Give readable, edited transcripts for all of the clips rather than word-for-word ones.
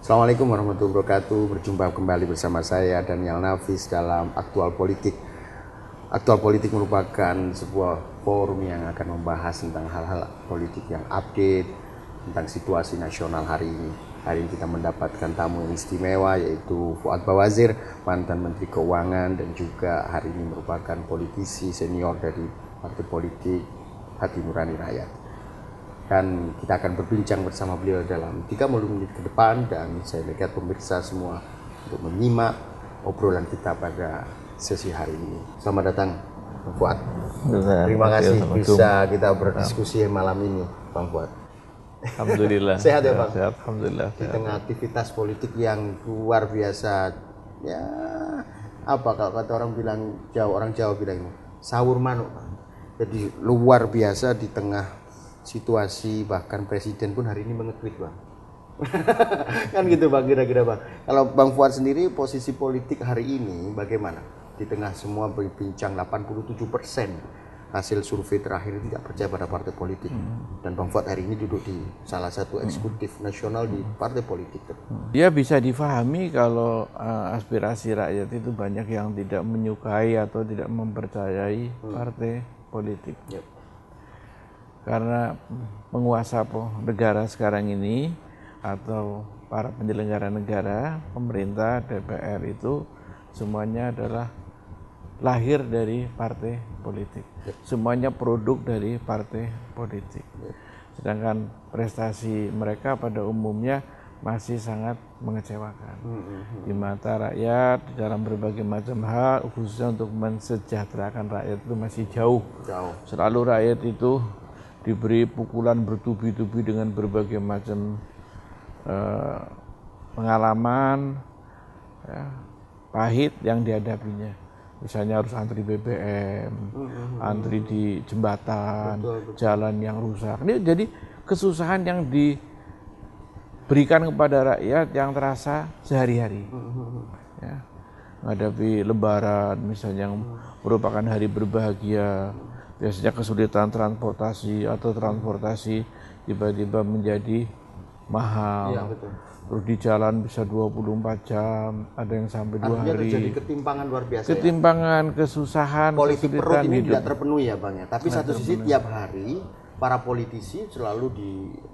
Assalamualaikum warahmatullahi wabarakatuh. Berjumpa kembali bersama saya Daniel Nafis dalam Aktual Politik. Aktual Politik merupakan sebuah forum yang akan membahas tentang hal-hal politik yang update tentang situasi nasional hari ini. Hari ini kita mendapatkan tamu yang istimewa, yaitu Fuad Bawazir, mantan Menteri Keuangan, dan juga hari ini merupakan politisi senior dari Partai Politik Hati Nurani Rakyat. Dan kita akan berbincang bersama beliau dalam 30 menit ke depan, dan saya lihat pemirsa semua untuk menyimak obrolan kita pada sesi hari ini. Selamat datang Bang Fuad. Terima kasih bisa kita berdiskusi malam ini Bang Fuad. Alhamdulillah. Sehat ya Bang? Sehat, alhamdulillah. Di tengah aktivitas politik yang luar biasa, ya apa kalau kata orang Jawa bilang ini, sahur manuk. Jadi luar biasa di tengah situasi, bahkan presiden pun hari ini menge-tweet Bang. Kan gitu Bang, kira-kira Bang. Kalau Bang Fuad sendiri posisi politik hari ini bagaimana? Di tengah semua berbincang 87% hasil survei terakhir tidak percaya pada partai politik. Dan Bang Fuad hari ini duduk di salah satu eksekutif nasional di partai politik. Dia bisa difahami kalau aspirasi rakyat itu banyak yang tidak menyukai atau tidak mempercayai partai politik. Yep. Karena penguasa negara sekarang ini atau para penyelenggara negara, pemerintah, DPR itu semuanya adalah lahir dari partai politik. Semuanya produk dari partai politik. Sedangkan prestasi mereka pada umumnya masih sangat mengecewakan di mata rakyat dalam berbagai macam hal, khususnya untuk mensejahterakan rakyat itu masih jauh. Selalu rakyat itu diberi pukulan bertubi-tubi dengan berbagai macam pengalaman ya, pahit yang dihadapinya. Misalnya harus antri BBM, antri di jembatan, jalan yang rusak. Ini jadi kesusahan yang diberikan kepada rakyat yang terasa sehari-hari. Ya, menghadapi Lebaran misalnya yang merupakan hari berbahagia, biasanya kesulitan transportasi atau transportasi tiba-tiba menjadi mahal. Iya, betul. Terus di jalan bisa 24 jam, ada yang sampai 2 hari. Artinya terjadi ketimpangan luar biasa. Ketimpangan, kesusahan, politik perut ini hidup tidak terpenuhi ya Bang ya. Tapi satu sisi tiap hari para politisi selalu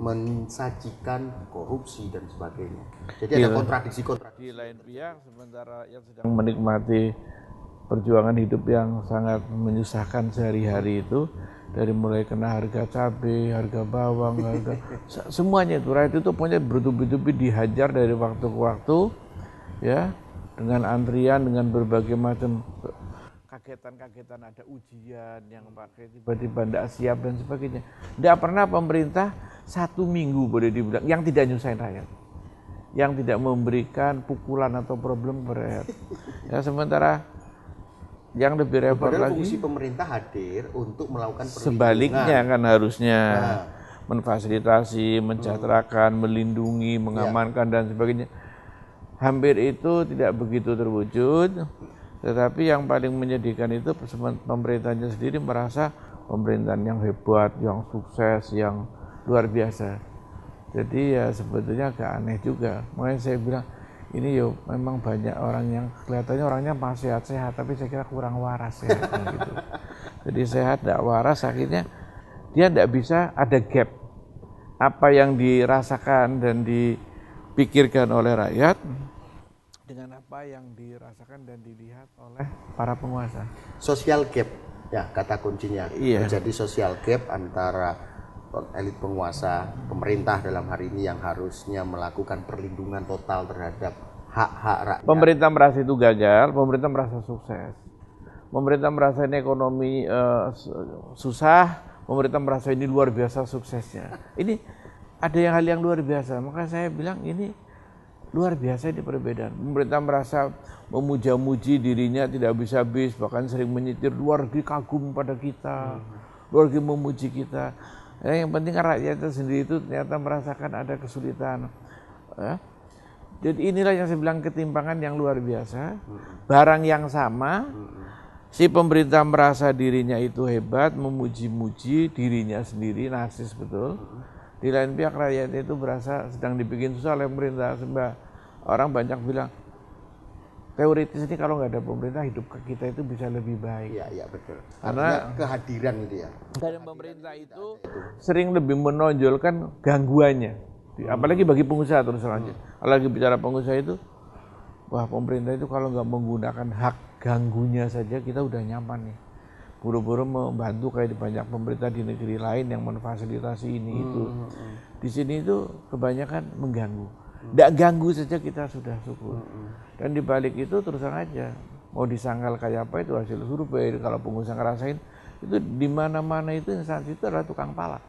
mensajikan korupsi dan sebagainya. Jadi ada kontradiksi-kontradiksi. Di lain pihak sementara yang sedang menikmati perjuangan hidup yang sangat menyusahkan sehari-hari itu, dari mulai kena harga cabai, harga bawang, harga semuanya itu rakyat itu punya bertubi-tubi dihajar dari waktu ke waktu, ya, dengan antrian, dengan berbagai macam kagetan-kagetan, ada ujian yang pakai tiba-tiba tidak siap dan sebagainya. Tidak pernah pemerintah 1 minggu boleh dibilang yang tidak nyusahin rakyat, yang tidak memberikan pukulan atau problem kepada rakyat. Ya, sementara yang lebih repot lagi, fungsi pemerintah hadir untuk melakukan perlindungan. Sebaliknya kan harusnya memfasilitasi, mensejahterakan, melindungi, mengamankan dan sebagainya. Hampir itu tidak begitu terwujud, tetapi yang paling menyedihkan itu pemerintahnya sendiri merasa pemerintahan yang hebat, yang sukses, yang luar biasa. Jadi ya sebetulnya agak aneh juga. Makanya saya bilang, ini yo memang banyak orang yang kelihatannya orangnya masih sehat, tapi saya kira kurang waras sehatnya gitu. Jadi sehat tidak waras, akhirnya dia tidak bisa, ada gap apa yang dirasakan dan dipikirkan oleh rakyat dengan apa yang dirasakan dan dilihat oleh para penguasa. Social gap, ya kata kuncinya. Iya. Terjadi social gap antara elit penguasa, pemerintah dalam hari ini yang harusnya melakukan perlindungan total terhadap hak-hak rakyat. Pemerintah merasa itu gagal, pemerintah merasa sukses. Pemerintah merasa ini ekonomi susah, pemerintah merasa ini luar biasa suksesnya. Ini ada hal yang luar biasa, maka saya bilang ini luar biasa di perbedaan. Pemerintah merasa memuja-muji dirinya tidak habis-habis, bahkan sering menyitir luar biasa kagum pada kita, luar biasa memuji kita. Yang penting kan rakyat itu sendiri itu ternyata merasakan ada kesulitan. Ya. Jadi inilah yang saya bilang ketimpangan yang luar biasa. Barang yang sama, si pemerintah merasa dirinya itu hebat, memuji-muji dirinya sendiri, narsis betul. Di lain pihak rakyat itu berasa sedang dibikin susah oleh pemerintah. Sebab orang banyak bilang, teoritis ini kalau nggak ada pemerintah hidup kita itu bisa lebih baik. Iya betul. Karena kehadiran itu ya. Karena pemerintah itu sering lebih menonjolkan gangguannya, apalagi bagi pengusaha terus terang. Apalagi bicara pengusaha itu, wah pemerintah itu kalau nggak menggunakan hak ganggunya saja kita udah nyaman nih. Buru-buru membantu kayak di banyak pemerintah di negeri lain yang memfasilitasi ini itu. Di sini itu kebanyakan mengganggu. Nggak ganggu saja kita sudah syukur. Dan dibalik itu terus terang aja, mau disangkal kayak apa itu hasil survei. Kalau pengusaha ngerasain itu di mana-mana itu instansi itu adalah tukang pala.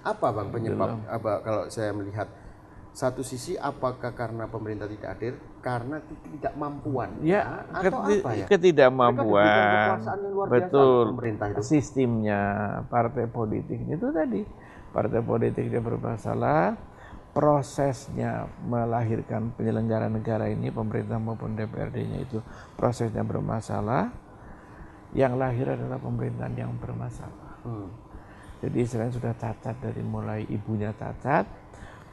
Apa Bang penyebab? Apa kalau saya melihat satu sisi apakah karena pemerintah tidak hadir, karena ketidakmampuan? Ya, atau apa ya? Ketidakmampuan. Betul. Pemerintah itu. Sistemnya partai politik itu tadi, partai politiknya bermasalah. Prosesnya melahirkan penyelenggara negara ini, pemerintah maupun DPRD-nya itu prosesnya bermasalah, yang lahir adalah pemerintahan yang bermasalah. Jadi istilahnya sudah cacat dari mulai ibunya cacat,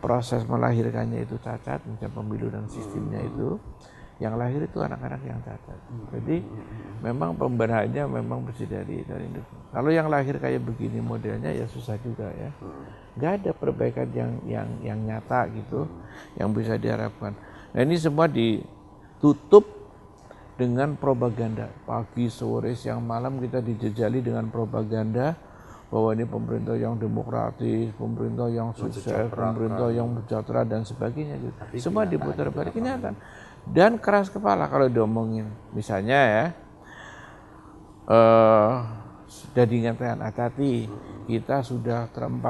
proses melahirkannya itu cacat, misalnya pemilu dan sistemnya itu, yang lahir itu anak-anak yang cacat. Jadi memang pembenahannya memang bersih dari itu. Kalau yang lahir kayak begini modelnya ya susah juga ya. Nggak ada perbaikan yang nyata gitu, yang bisa diharapkan. Nah ini semua ditutup dengan propaganda. Pagi, sore, siang, malam kita dijejali dengan propaganda bahwa ini pemerintah yang demokratis, pemerintah yang sukses, pemerintah yang sejahtera dan sebagainya gitu. Semua diputar balik kenyataan. Dan keras kepala kalau diomongin. Misalnya ya, sudah diingatkan, hati-hati, kita sudah 40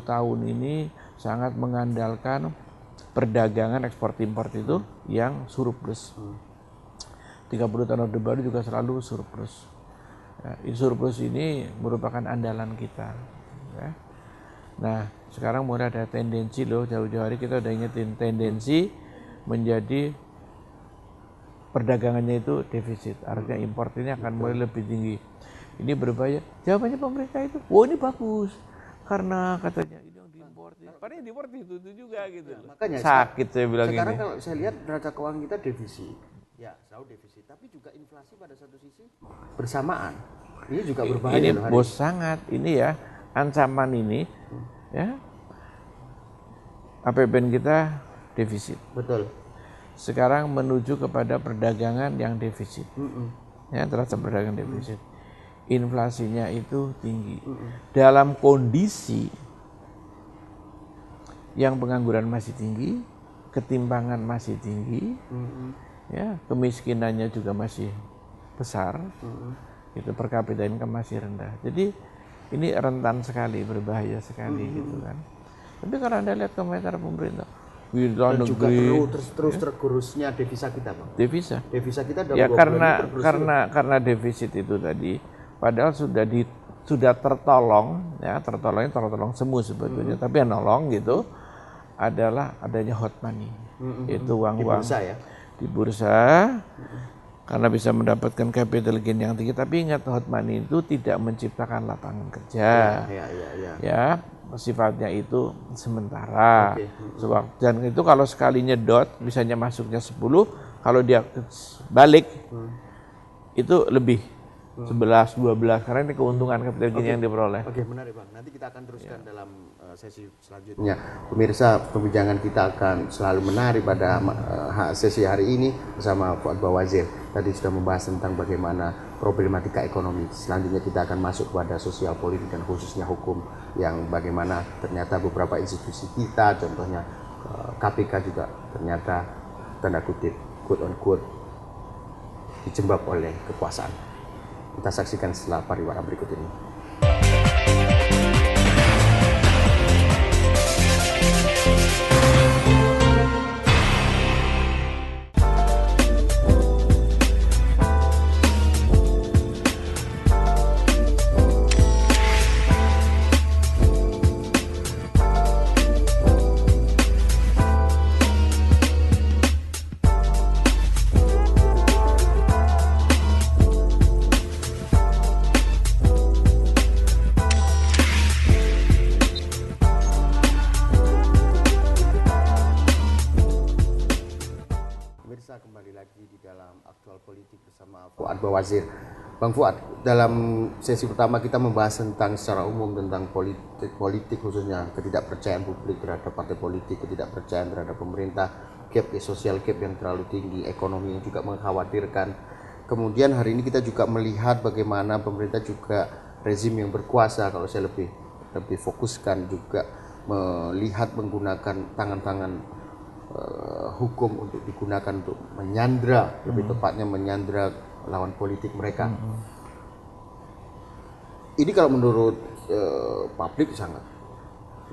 tahun ini sangat mengandalkan perdagangan ekspor-impor itu yang surplus. 30 tahun Orde Baru juga selalu surplus. Ya, surplus ini merupakan andalan kita. Ya. Nah, sekarang mulai ada tendensi loh, jauh-jauh hari kita udah ingetin tendensi menjadi perdagangannya itu defisit. Artinya import ini akan mulai lebih tinggi. Ini berbahaya. Jawabannya pemerintah itu, oh ini bagus. Karena katanya ini yang diimpor. Padahal yang diimpor itu juga gitu. Ya, makanya sakit saya bilang ini. Sekarang kalau saya lihat neraca keuangan kita defisit. Ya, selalu defisit. Tapi juga inflasi pada satu sisi bersamaan. Ini juga berbahaya. Ini bos sangat. Ini ya, ancaman ini. Ya, APBN kita defisit. Betul. Sekarang menuju kepada perdagangan yang defisit. Ya, neraca perdagangan defisit. Inflasinya itu tinggi. Dalam kondisi yang pengangguran masih tinggi, ketimpangan masih tinggi, ya, kemiskinannya juga masih besar, itu per kapita income masih rendah. Jadi ini rentan sekali, berbahaya sekali gitu kan. Tapi kalau Anda lihat komentar pemerintah, dan juga terus tergerusnya devisa kita, Bang. Devisa kita dalam ya karena defisit itu tadi, padahal sudah tertolong, ya tertolong semu sebetulnya, tapi yang nolong gitu adalah adanya hot money, itu uang-uang di bursa ya. Di bursa, karena bisa mendapatkan capital gain yang tinggi. Tapi ingat, hot money itu tidak menciptakan lapangan kerja. Ya, sifatnya itu sementara. Dan itu kalau sekali nyedot, misalnya masuknya 10, kalau dia balik itu lebih 11, 12, karena ini keuntungan capital gain yang diperoleh. Oke, menarik Bang. Nanti kita akan teruskan dalam sesi selanjutnya. Pemirsa, perbincangan kita akan selalu menarik pada sesi hari ini bersama Fuad Bawazir. Tadi sudah membahas tentang bagaimana problematika ekonomi. Selanjutnya kita akan masuk kepada sosial politik dan khususnya hukum, yang bagaimana ternyata beberapa institusi kita, contohnya KPK juga ternyata tanda kutip, quote on quote, dijembab oleh kekuasaan. Kita saksikan setelah pariwara berikut ini. pemirsa, kembali lagi di dalam Aktual Politik bersama Fuad Bawazir. Bang Fuad, dalam sesi pertama kita membahas tentang secara umum tentang politik khususnya ketidakpercayaan publik terhadap partai politik, ketidakpercayaan terhadap pemerintah, social gap yang terlalu tinggi, ekonomi yang juga mengkhawatirkan. Kemudian hari ini kita juga melihat bagaimana pemerintah juga rezim yang berkuasa, kalau saya lebih fokuskan juga melihat menggunakan tangan-tangan hukum untuk digunakan untuk menyandra, lebih tepatnya menyandra lawan politik mereka. Ini kalau menurut publik sangat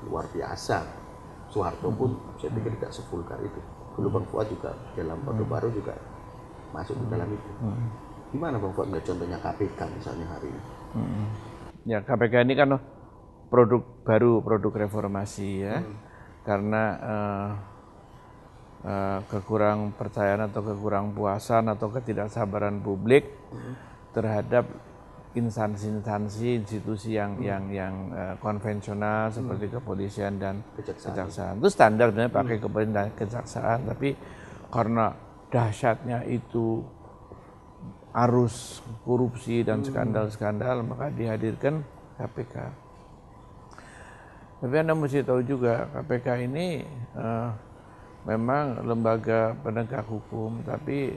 luar biasa. Soeharto pun saya pikir tidak sevulgar itu. Dulu Bang Fuad juga dalam Orde Baru juga masuk di dalam itu. Gimana Bang Fuad melihat contohnya KPK misalnya hari ini? Ya, KPK ini kan produk baru, produk reformasi ya. Karena kekurang percayaan atau kekurang puasan atau ketidaksabaran publik terhadap instansi-instansi, institusi yang konvensional seperti kepolisian dan kejaksaan. Itu standarnya pakai kepolisian dan kejaksaan, tapi karena dahsyatnya itu arus korupsi dan skandal-skandal, maka dihadirkan KPK. Tapi Anda mesti tahu juga KPK ini memang lembaga penegak hukum, tapi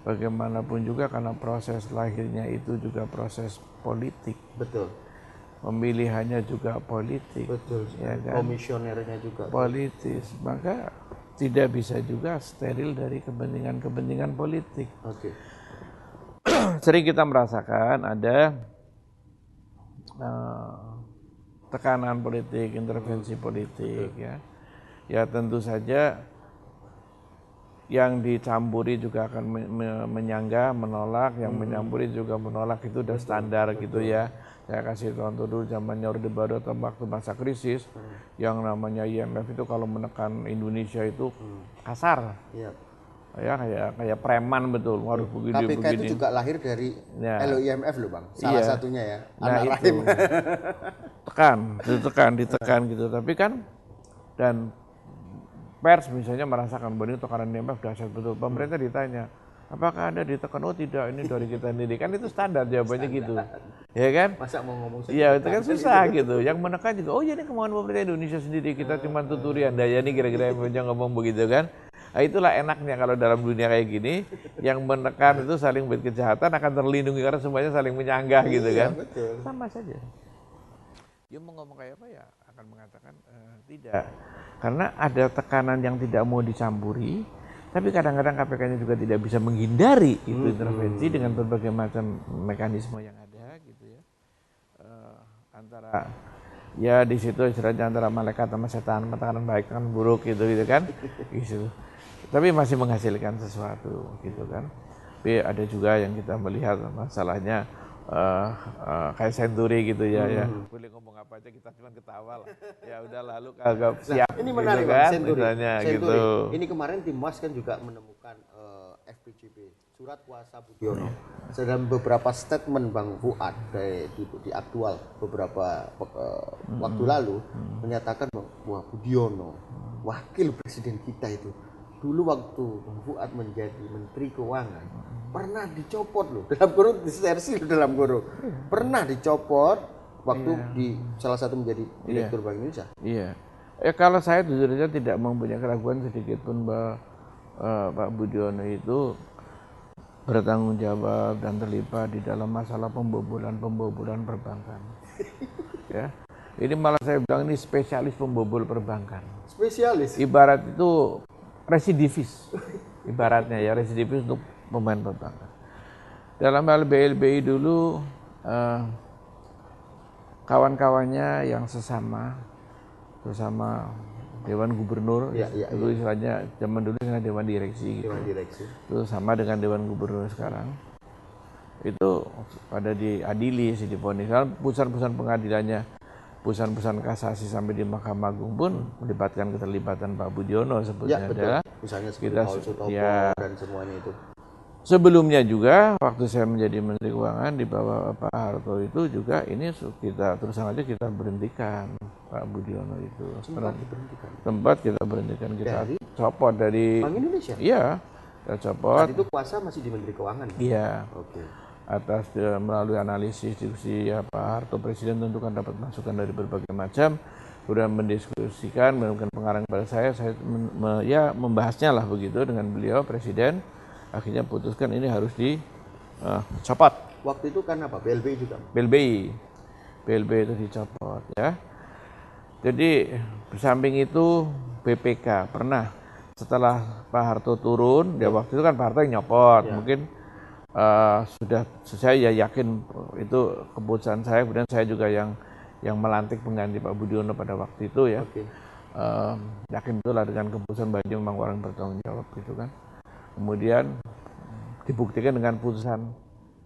bagaimanapun juga karena proses lahirnya itu juga proses politik. Betul. Pemilihannya juga politik. Betul. Ya kan? Komisionernya juga politis. Maka tidak bisa juga steril dari kepentingan-kepentingan politik. Oke. Sering kita merasakan ada tekanan politik, intervensi politik ya. Ya tentu saja yang dicampuri juga akan menyanggah, menolak, yang menyampuri juga menolak, itu udah standar gitu ya. Saya kasih contoh dulu zamannya Orde Baru atau waktu masa krisis, yang namanya IMF itu kalau menekan Indonesia itu kasar. Ya kayak preman betul, harus begini. KPK itu juga lahir dari LOIMF loh Bang, salah satunya ya. Nah itu ditekan gitu, tapi kan dan pers misalnya merasakan bahwa ini tekanan IMF dahsyat betul. Pemerintah ditanya, apakah Anda ditekan? Oh tidak, ini dari kita sendiri. Kan itu standar jawabannya gitu. Ya kan? Masa mau ngomong iya, itu kan susah gitu. Yang menekan juga, oh jadi kemauan pemerintah Indonesia sendiri, kita cuma tuturi Anda ya, ini kira-kira yang ngomong begitu kan. Nah itulah enaknya kalau dalam dunia kayak gini, yang menekan itu saling berkejahatan akan terlindungi karena semuanya saling menyanggah gitu kan. Betul. Sama saja. Dia mau ngomong kayak apa ya akan mengatakan tidak, karena ada tekanan yang tidak mau dicampuri, tapi kadang-kadang KPK-nya juga tidak bisa menghindari itu intervensi dengan berbagai macam mekanisme yang ada gitu ya, antara ya di situ istilahnya antara malaikat sama setan, tekanan baik kan buruk gitu kan, gitu. Tapi masih menghasilkan sesuatu gitu kan. Tapi ada juga yang kita melihat masalahnya kayak Senturi gitu ya, boleh ngomong apa aja kita cuma ketawa lah. Ya udah lalu kagak siap. Ini menarik gitu kan, Senturi. Gitu. Ini kemarin Timas kan juga menemukan FPCP, surat kuasa Budiono. Dalam beberapa statement Bang Fuad di aktual beberapa waktu lalu menyatakan bahwa Budiono, wakil presiden kita itu, dulu waktu Bang Fuad menjadi Menteri Keuangan pernah dicopot loh, dalam kurung disersi dalam kurung, pernah dicopot waktu di salah satu menjadi direktur Bank Indonesia. Iya. Kalau saya jujur saja tidak mempunyai keraguan sedikit pun bahwa Pak Budiono itu bertanggung jawab dan terlibat di dalam masalah pembobolan perbankan. Ya. Ini malah saya bilang ini spesialis pembobol perbankan. Spesialis. Ibarat itu residivis. Ibaratnya ya residivis untuk pemain perbankan. Dalam hal BLBI dulu kawan-kawannya yang sesama Dewan Gubernur, itu istilahnya zaman dulu dengan Dewan Direksi gitu. Dewan Direksi. Itu sama dengan Dewan Gubernur sekarang. Itu pada diadili, divonis. Putusan-putusan pengadilannya, putusan kasasi sampai di Mahkamah Agung pun melibatkan keterlibatan Pak Budiono sebetulnya adalah misalnya kita dan semuanya itu. Sebelumnya juga waktu saya menjadi Menteri Keuangan di bawah Pak Harto itu juga ini kita terus aja kita berhentikan Pak Budiono itu. Sempat diberhentikan. Tempat kita berhentikan, kita copot dari Bank Indonesia. Iya. Saya copot. Saat itu kuasa masih di Menteri Keuangan? Iya. Oke. Atas melalui analisis diskusi ya Pak Harto, Presiden tentu kan dapat masukan dari berbagai macam, sudah mendiskusikan, memberikan pengarahan kepada saya ya membahasnya lah begitu dengan beliau Presiden, akhirnya putuskan ini harus dicopot. Waktu itu kan apa? BLBI juga? BLBI itu dicopot ya. Jadi samping itu BPK pernah setelah Pak Harto turun, ya waktu itu kan Pak Harto yang nyopot, mungkin sudah saya yakin itu keputusan saya, kemudian saya juga yang melantik pengganti Pak Budiono pada waktu itu ya. Yakin betul lah dengan keputusan Banjo memang orang bertanggung jawab gitu kan. Kemudian dibuktikan dengan putusan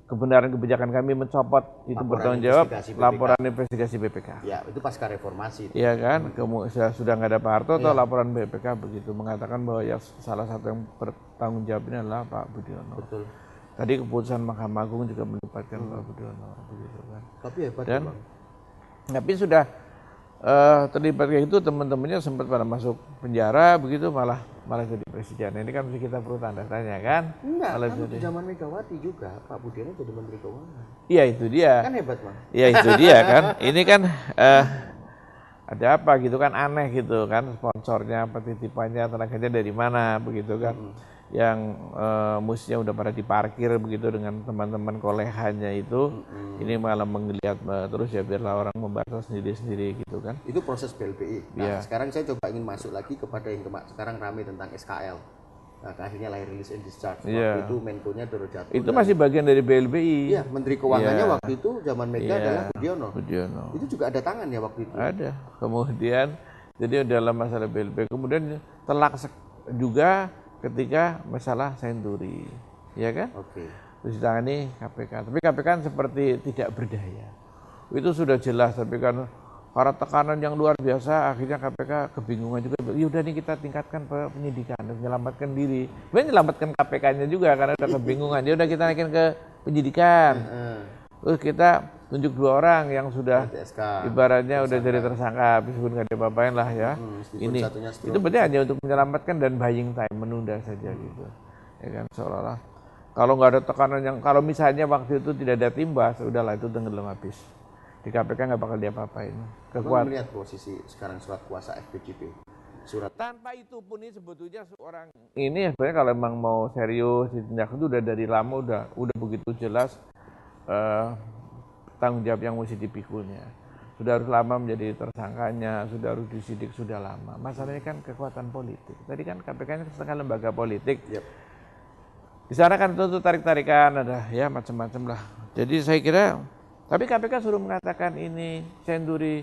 kebenaran kebijakan kami mencopot itu bertanggung jawab laporan investigasi BPK. Ya, itu pasca reformasi. Iya kan, sudah nggak ada Pak Harto atau laporan BPK begitu mengatakan bahwa ya salah satu yang bertanggung jawab ini adalah Pak Budiono. Betul. Tadi keputusan Mahkamah Agung juga melibatkan Pak Budiono begitu kan. Tapi hebat dan Bang. Tapi sudah terlibat kayak itu, teman-temannya sempat pada masuk penjara begitu, malah jadi presiden. Ini kan mesti kita perlu tanda tanya kan. Enggak, kan di zaman Megawati juga Pak Budiono jadi Menteri Keuangan. Iya itu dia. Kan hebat Bang. Iya itu dia kan. Ini kan ada apa gitu kan, aneh gitu kan, sponsornya, petitipannya, tenaganya dari mana begitu kan. Yang musiknya udah pada diparkir begitu dengan teman-teman kolehannya itu, ini malah menggeliat terus ya biarlah orang membatas sendiri-sendiri gitu kan. Itu proses BLBI. Nah sekarang saya coba ingin masuk lagi kepada yang sekarang ramai tentang SKL. Nah, akhirnya lahir release and discharge. Waktu itu Menko-nya Doro Jatun. Itu masih bagian dari BLBI. Iya, Menteri Keuangannya waktu itu zaman Mega adalah Budiono. Itu juga ada tangan ya waktu itu. Ada. Kemudian jadi dalam masalah BLBI kemudian telak juga ketika masalah Senturi, ya kan? Terus ditangani KPK. Tapi KPK kan seperti tidak berdaya. Itu sudah jelas, tapi kan para tekanan yang luar biasa, akhirnya KPK kebingungan juga. Ya udah nih kita tingkatkan penyidikan, menyelamatkan diri. Menyelamatkan KPK-nya juga karena udah kebingungan. Ya udah kita naikin ke penyidikan. Terus kita tunjuk 2 orang yang sudah ibaratnya udah jadi tersangka, meskipun nggak diapa-apain lah ya. Ini itu berarti hanya untuk menyelamatkan dan buying time, menunda saja gitu. Ya kan, seolah-olah kalau nggak ada tekanan yang, kalau misalnya waktu itu tidak ada timbas, udahlah itu tenggelam habis. Di KPK nggak bakal diapa-apain. Kekuatan melihat posisi sekarang surat kuasa FPJP. Surat tanpa itu pun ini sebetulnya seorang ini sebenarnya kalau memang mau serius ditindak itu udah dari lama, udah begitu jelas tanggung jawab yang mesti dipikulnya. Sudah harus lama menjadi tersangkanya, sudah harus disidik sudah lama. Masalahnya kan kekuatan politik. Tadi kan KPK ini setengah lembaga politik. Di sana kan tentu tarik-tarikan, ada ya macam-macam lah. Jadi saya kira, tapi KPK suruh mengatakan ini Senturi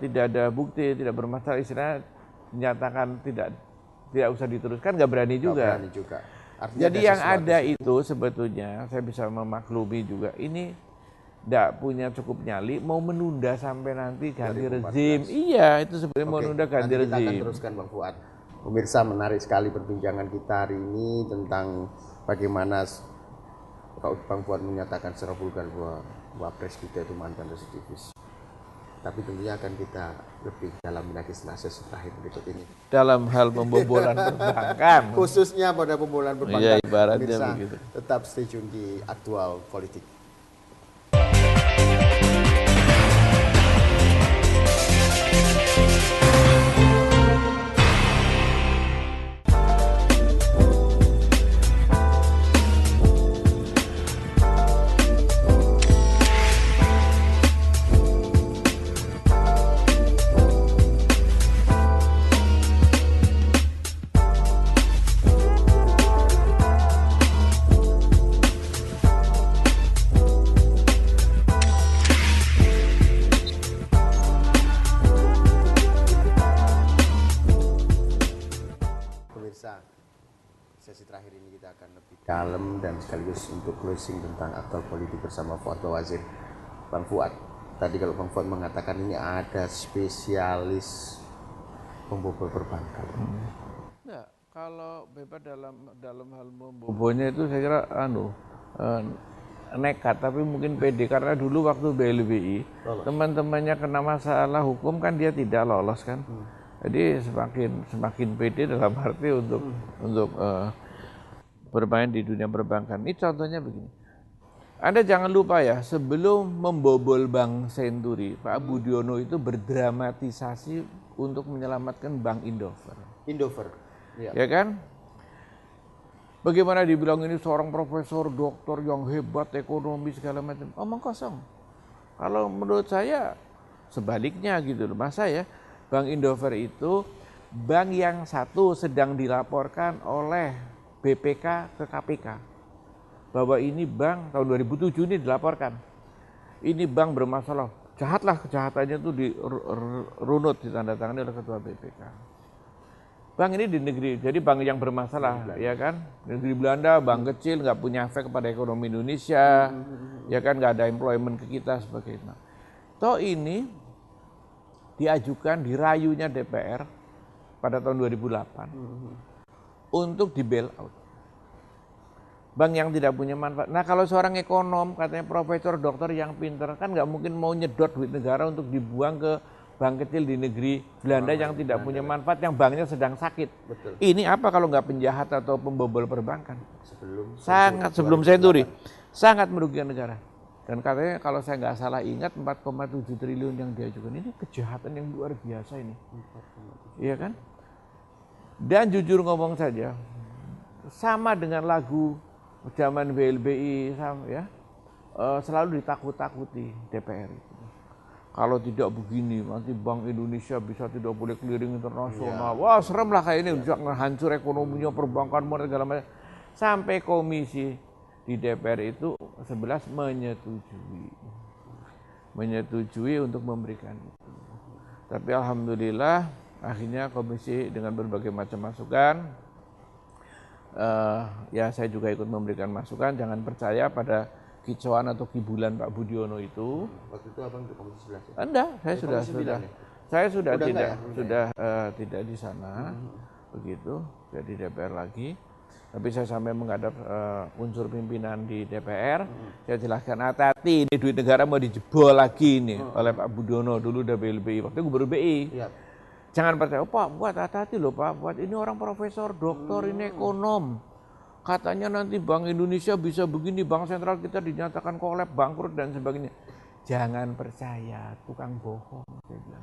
tidak ada bukti, tidak bermasalah, istilahnya menyatakan tidak usah diteruskan, nggak berani juga. Jadi yang ada itu sebetulnya saya bisa memaklumi juga, ini tidak punya cukup nyali, mau menunda sampai nanti ganti rezim. Iya, itu sebenarnya mau menunda ganti rezim. Kita akan teruskan Bang Fuad. Pemirsa, menarik sekali perbincangan kita hari ini tentang bagaimana Bang Fuad menyatakan secara vulgar bahwa Wapres kita itu mantan residivis. Tapi tentunya akan kita lebih dalam lagi setelah sesi terakhir berikut ini. Dalam hal pembobolan perbankan. Khususnya pada pembobolan perbankan. Iya, ibaratnya pemirsa, begitu. tetap stay tune di Aktual Politik. Sesi terakhir ini kita akan lebih dalam dan sekaligus untuk closing tentang Aktual Politik bersama Fuad Bawazir. Bang Fuad, tadi kalau Bang Fuad mengatakan ini ada spesialis pembobol perbankan. Nah, kalau Bapak dalam hal membobolnya itu saya kira nekat, tapi mungkin pede, karena dulu waktu BLBI teman-temannya kena masalah hukum kan dia tidak lolos kan. Jadi semakin pede dalam arti untuk bermain di dunia perbankan. Ini contohnya begini. Anda jangan lupa ya, sebelum membobol Bank Senturi, Pak Budiono itu berdramatisasi untuk menyelamatkan Bank Indover. Ya kan? Bagaimana dibilang ini seorang profesor, doktor yang hebat, ekonomi segala macam. Omong kosong. Kalau menurut saya sebaliknya gitu loh. Masa ya, Bank Indover itu bank yang satu sedang dilaporkan oleh BPK ke KPK. Bahwa ini bank tahun 2007 ini dilaporkan. Ini bank bermasalah. Jahatlah kejahatannya itu dirunut, ditandatangani oleh ketua BPK. Bank ini di negeri, jadi bank yang bermasalah, ya kan? Negeri Belanda, bank kecil, nggak punya efek kepada ekonomi Indonesia, ya kan? Nggak ada employment ke kita sebagainya. Toh ini diajukan, dirayunya DPR pada tahun 2008 untuk di bail out. Bank yang tidak punya manfaat. Nah kalau seorang ekonom, katanya profesor, dokter yang pinter, kan nggak mungkin mau nyedot duit negara untuk dibuang ke bank kecil di negeri Belanda yang tidak punya manfaat, yang banknya sedang sakit. Betul. Ini apa kalau nggak penjahat atau pembobol perbankan? Sebelum Senturi, sangat merugikan negara. Dan katanya kalau saya nggak salah ingat 4,7 triliun yang diajukan, ini kejahatan yang luar biasa ini. Iya kan? Dan jujur ngomong saja, sama dengan lagu zaman BLBI, ya, selalu ditakut-takuti DPR itu. Kalau tidak begini, nanti Bank Indonesia bisa tidak boleh clearing internasional. Wah serem lah kayak ini, bisa ngehancur ekonominya, perbankan, segala macam. Sampai komisi di DPR itu 11 menyetujui untuk memberikan itu. Tapi alhamdulillah akhirnya komisi dengan berbagai macam masukan, ya saya juga ikut memberikan masukan, jangan percaya pada kicauan atau kibulan Pak Budiono itu. Waktu itu abang di komisi 11 ya? Enggak, saya sudah tidak di sana, begitu, jadi DPR lagi. Tapi saya sampai menghadap unsur pimpinan di DPR, saya jelaskan hati-hati ini duit negara mau dijebol lagi nih oleh Pak Budiono, dulu udah BLBI, waktu gubernur BI. Iya. Jangan percaya, Pak, buat hati-hati loh Pak, buat ini orang profesor, doktor, ini ekonom. Katanya nanti Bank Indonesia bisa begini, Bank Sentral kita dinyatakan kolab, bangkrut dan sebagainya. Jangan percaya, tukang bohong, saya bilang.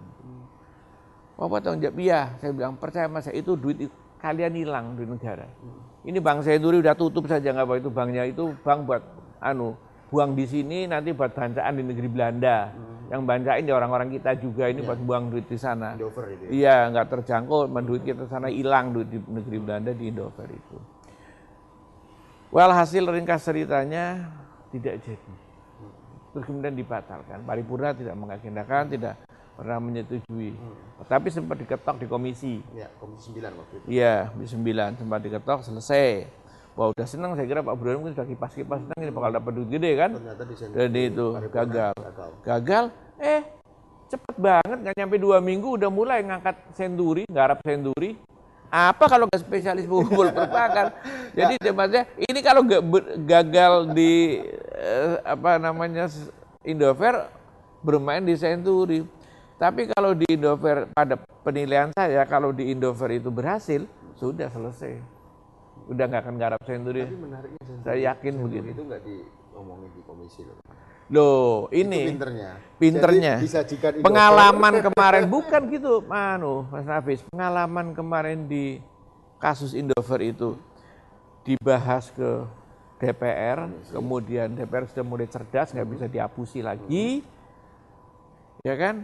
Bapak tanggung jawab, iya, saya bilang, percaya mas, itu duit kalian hilang di negara. Ini Bank Senturi udah tutup saja, nggak apa itu banknya, itu bank buat buang di sini, nanti buat bancaan di negeri Belanda. Yang bancain ya orang-orang kita juga, ini buat buang duit di sana. Indover itu ya? Iya, nggak terjangkau, duit kita sana hilang, duit di negeri Belanda di Indover itu. Hasil ringkas ceritanya tidak jadi. Terus kemudian dibatalkan. Paripurna tidak mengagendakan, tidak pernah menyetujui. Tapi sempat diketok di komisi. Ya, komisi 9 waktu itu. Iya, komisi 9 sempat diketok, selesai. Wah udah senang, saya kira Pak Budiono mungkin sudah kipas-kipas senang ini bakal dapat duit gede kan. Dan itu gagal. Cepet banget, nggak nyampe 2 minggu udah mulai ngangkat Senturi, garap Senturi. Apa kalau nggak spesialis pembobol perbankan? Jadi tempatnya ini kalau gagal di Indover, bermain di Senturi. Tapi kalau di Indover, pada penilaian saya, kalau di Indover itu berhasil, sudah selesai. Udah nggak akan garap Senturi. Tapi menariknya Senturi, saya yakin begitu. Itu nggak diomongin di komisi loh. Loh, ini itu pinternya. Jadi, pengalaman kemarin bukan gitu, Mas Nafis. Pengalaman kemarin di kasus Indover itu dibahas ke DPR, kemudian DPR sudah mulai cerdas, nggak bisa dihapusi lagi, ya kan?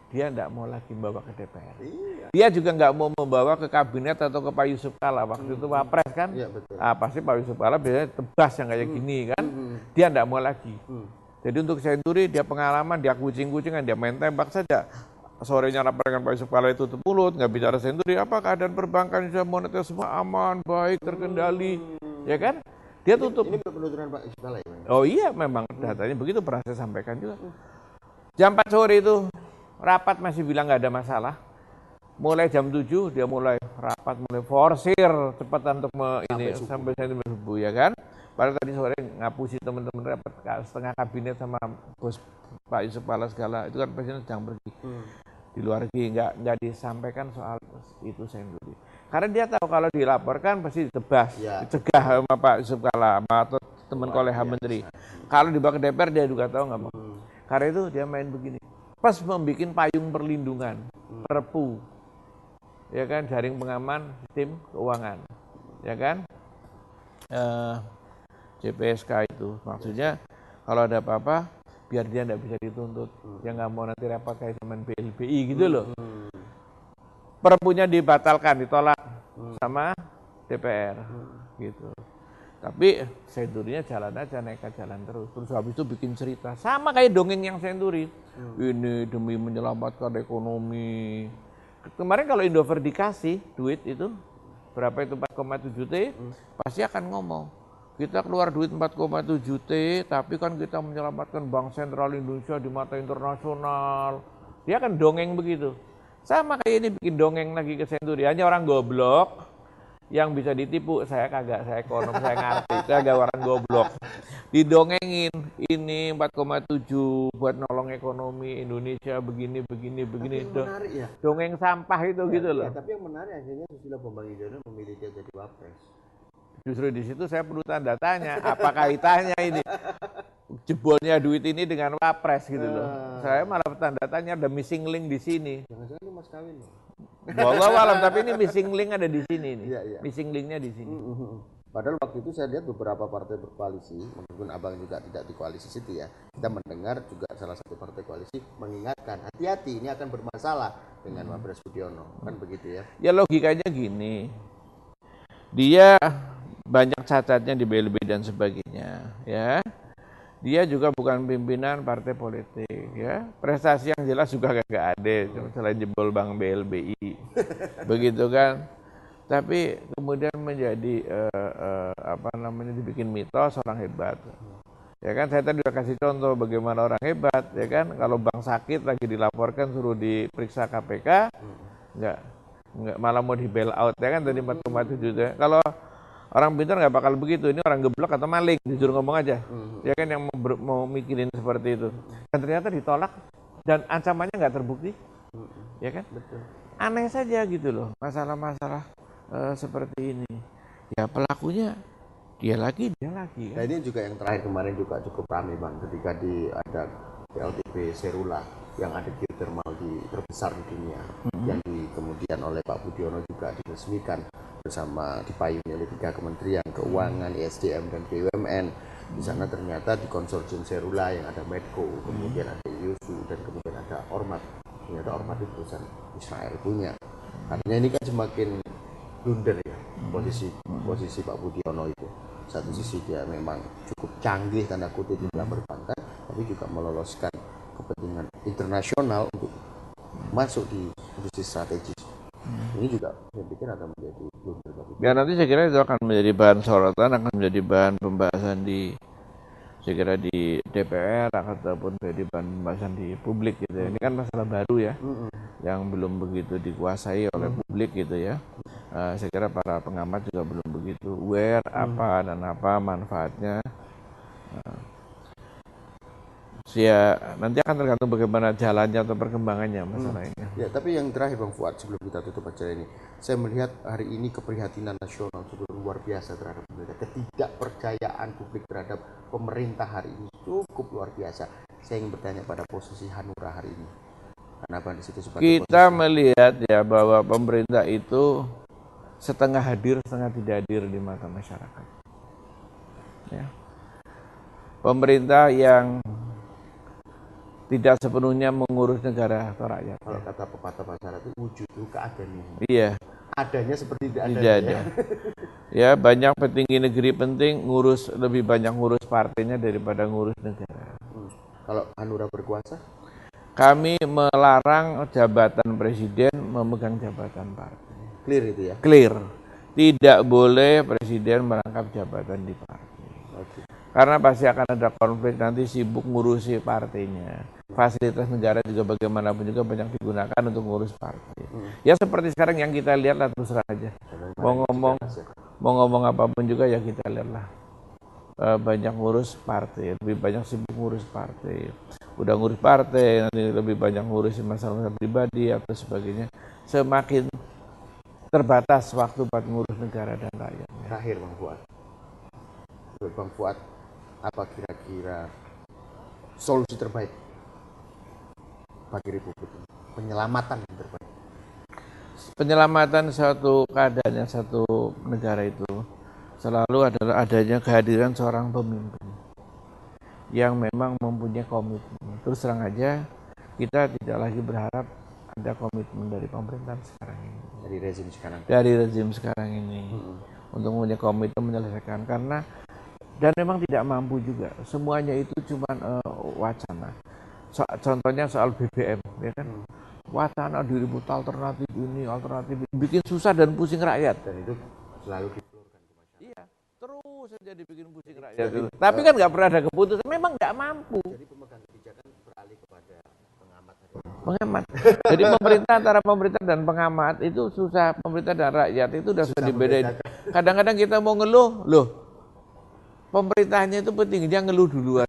Dia nggak mau lagi membawa ke DPR. Iya. Dia juga nggak mau membawa ke kabinet atau ke Pak Yusuf Kalla. Waktu itu Wapres kan, iya, betul. Pasti Pak Yusuf Kalla biasanya tebas yang kayak gini kan. Dia nggak mau lagi. Jadi untuk Senturi dia pengalaman, dia kucing-kucingan, dia main tembak saja. Sorenya rapat dengan Pak Yusuf Kalla itu tutup mulut, nggak bicara Senturi. Apa keadaan perbankan Indonesia moneter semua aman, baik, terkendali, ya kan? Dia tutup. Ini penuturan Pak Yusuf Kalla ya? Oh iya, memang datanya begitu, pernah saya sampaikan juga. Jam 4 sore itu rapat masih bilang nggak ada masalah. Mulai jam 7 dia mulai rapat, mulai forsir cepat untuk sampai subuh ya kan. Padahal tadi sore ngapusi teman-teman rapat setengah kabinet sama bos Pak Yusuf Kalla segala, itu kan presiden sedang pergi di luar negeri, nggak disampaikan soal itu Senturi. Karena dia tahu kalau dilaporkan pasti ditebas, Ya. dicegah sama Pak Yusuf Kala atau teman koleha biasa. menteri. Kalau dibawa ke DPR dia juga tahu nggak mau. Karena itu dia main begini. Pas membuat payung perlindungan, Perpu, ya kan, jaring pengaman sistem keuangan, ya kan, JPSK itu maksudnya kalau ada apa-apa biar dia nggak bisa dituntut, yang nggak mau nanti repot kayak zaman BLBI gitu loh. Perpunya dibatalkan, ditolak sama DPR, gitu. Tapi Senturinya jalan aja, nekat jalan terus. Terus habis itu bikin cerita, sama kayak dongeng yang Senturi. Ini demi menyelamatkan ekonomi. Kemarin kalau Indover dikasih duit itu, berapa itu 4,7 T, pasti akan ngomong. Kita keluar duit 4,7 T, tapi kan kita menyelamatkan Bank Sentral Indonesia di mata internasional. Dia kan dongeng begitu. Sama kayak ini bikin dongeng lagi ke Senturi. Hanya orang goblok yang bisa ditipu. Saya kagak, saya ekonom, saya ngerti. Saya agak orang goblok. Didongengin, ini 4,7 buat nolong ekonomi Indonesia begini. Menarik ya. Dongeng sampah itu gitu loh. Tapi yang menarik akhirnya Susilo Bambang Yudhoyono memilih dia jadi wapres. Justru di situ saya perlu tanda tanya, apa kaitannya ini jebolnya duit ini dengan wapres gitu loh. Saya malah tanda tanya ada missing link di sini. Jangan-jangan ini mas kawin loh. Wallahu alam, tapi ini missing link ada di sini nih. Iya. Missing linknya di sini. Padahal waktu itu saya lihat beberapa partai berkoalisi, meskipun abang juga tidak di koalisi situ ya, kita mendengar juga salah satu partai koalisi mengingatkan, hati-hati ini akan bermasalah dengan Wapres Budiono, kan begitu ya? Ya logikanya gini, dia banyak cacatnya di BLB dan sebagainya, ya. Dia juga bukan pimpinan partai politik, ya. Prestasi yang jelas juga gak ada, selain jebol Bank BLBI, begitu kan. Tapi kemudian menjadi dibikin mitos orang hebat. Ya kan, saya tadi udah kasih contoh bagaimana orang hebat, ya kan. Kalau bank sakit lagi dilaporkan suruh diperiksa KPK, enggak malah mau di bail out, ya kan, tadi 4,7 juta. Kalau orang pintar nggak bakal begitu, ini orang geblok atau maling, jujur ngomong aja, ya kan, yang mau mikirin seperti itu. Dan ternyata ditolak dan ancamannya nggak terbukti, ya kan. Betul. Aneh saja gitu loh, masalah-masalah seperti ini. Ya pelakunya dia lagi. Nah ini juga yang terakhir kemarin juga cukup ramai bang, ketika ada PLTP Serula yang ada geothermal terbesar di dunia, yang kemudian oleh Pak Budiono juga diresmikan bersama dipayungi oleh 3 kementerian, Keuangan, ESDM dan BUMN. Di sana ternyata di konsorsium Serula yang ada Medco, kemudian ada Yusu dan kemudian ada Ormat. Ternyata Ormat itu perusahaan Israel punya. Artinya ini kan semakin blunder ya posisi Pak Budiono itu. Satu sisi dia memang cukup canggih tanda kutip di dalam perbankan, tapi juga meloloskan kepentingan internasional untuk masuk di industri strategis. Ini juga saya pikir akan menjadi blunder bagi. Ya nanti saya kira itu akan menjadi bahan sorotan, akan menjadi bahan pembahasan saya kira di DPR ataupun menjadi bahan pembahasan di publik gitu ya. Ini kan masalah baru ya, yang belum begitu dikuasai oleh publik gitu ya. Saya kira para pengamat juga belum begitu aware apa dan apa manfaatnya. Ya nanti akan tergantung bagaimana jalannya atau perkembangannya masalah ini. Ya, tapi yang terakhir Bang Fuad, sebelum kita tutup acara ini, saya melihat hari ini keprihatinan nasional cukup luar biasa terhadap pemerintah. Ketidakpercayaan publik terhadap pemerintah hari ini cukup luar biasa. Saya ingin bertanya pada posisi Hanura hari ini. Kenapa di situ sebagai kita melihat ya bahwa pemerintah itu setengah hadir, setengah tidak hadir di mata masyarakat. Ya. Pemerintah yang tidak sepenuhnya mengurus negara atau rakyat. Kalau kata pepatah masyarakat itu wujud keadaan. Iya. Adanya seperti tidak ada. Ya banyak petinggi negeri penting lebih banyak ngurus partainya daripada ngurus negara. Kalau Hanura berkuasa? Kami melarang jabatan presiden memegang jabatan partai. Clear itu ya? Clear. Tidak boleh presiden merangkap jabatan di partai. Okay. Karena pasti akan ada konflik, nanti sibuk ngurusi partainya. Fasilitas negara juga bagaimanapun juga banyak digunakan untuk ngurus partai. Ya seperti sekarang yang kita lihat lah, terus aja. Mau ngomong apapun juga ya kita lihat lah. Banyak ngurus partai, lebih banyak sibuk ngurus partai. Udah ngurus partai, nanti lebih banyak ngurus masalah pribadi atau sebagainya. Semakin terbatas waktu buat ngurus negara dan rakyat. Terakhir Bang Fuad. Menurut Bang Fuad, apa kira-kira solusi terbaik bagi Republik ini? Penyelamatan yang terbaik. Penyelamatan satu keadaannya satu negara itu selalu adalah adanya kehadiran seorang pemimpin yang memang mempunyai komitmen. Terus terang aja, kita tidak lagi berharap ada komitmen dari pemerintahan sekarang ini. Dari rezim sekarang ini. Untuk mempunyai komitmen menyelesaikan. Karena, dan memang tidak mampu juga. Semuanya itu cuma wacana. Contohnya soal BBM, ya kan? Wacana diribut alternatif ini, alternatif ini. Bikin susah dan pusing rakyat. Dan itu selalu dipelurkan ke masyarakat. Iya. Terus saja dibikin pusing rakyat itu. Tapi kan nggak pernah ada keputusan, memang nggak mampu. Jadi pemegang kebijakan beralih kepada pengamat. Pengamat. Jadi pemerintah antara pemerintah dan pengamat itu susah, pemerintah dan rakyat itu udah susah dibedain. Kadang-kadang kita mau ngeluh, loh pemerintahnya itu penting, dia ngeluh duluan.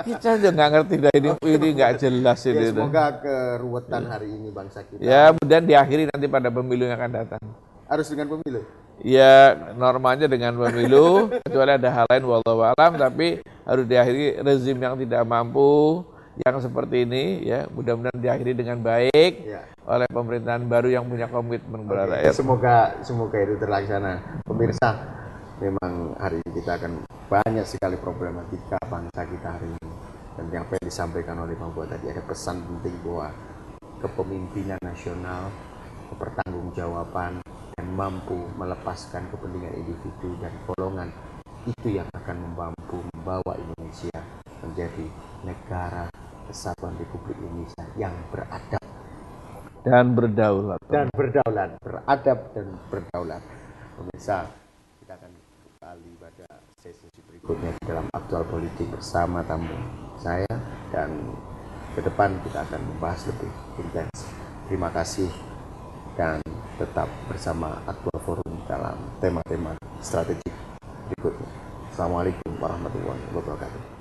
Kita udah nggak ngerti dah ini nggak jelas ini. Ya, semoga keruwetan hari ini bangsa kita. Ya, kemudian diakhiri nanti pada pemilu yang akan datang. Harus dengan pemilu? Ya, normalnya dengan pemilu, kecuali ada hal lain wallahu alam, tapi harus diakhiri rezim yang tidak mampu, yang seperti ini, ya mudah-mudahan diakhiri dengan baik ya, oleh pemerintahan baru yang punya komitmen kepada rakyat. Semoga itu terlaksana. Pemirsa, memang hari ini kita akan banyak sekali problematika bangsa kita hari ini. Dan yang pengen disampaikan oleh Bang Fuad tadi ada pesan penting bahwa kepemimpinan nasional, kepertanggungjawaban, dan mampu melepaskan kepentingan individu dan golongan itu yang akan mampu membawa Indonesia menjadi negara kesatuan Republik Indonesia yang beradab dan berdaulat. Beradab dan berdaulat. Pemirsa, kita akan kembali pada sesi berikutnya dalam aktual politik bersama tamu saya, dan ke depan kita akan membahas lebih intens. Terima kasih dan tetap bersama Aktual Forum dalam tema-tema strategik berikutnya. Assalamualaikum warahmatullahi wabarakatuh.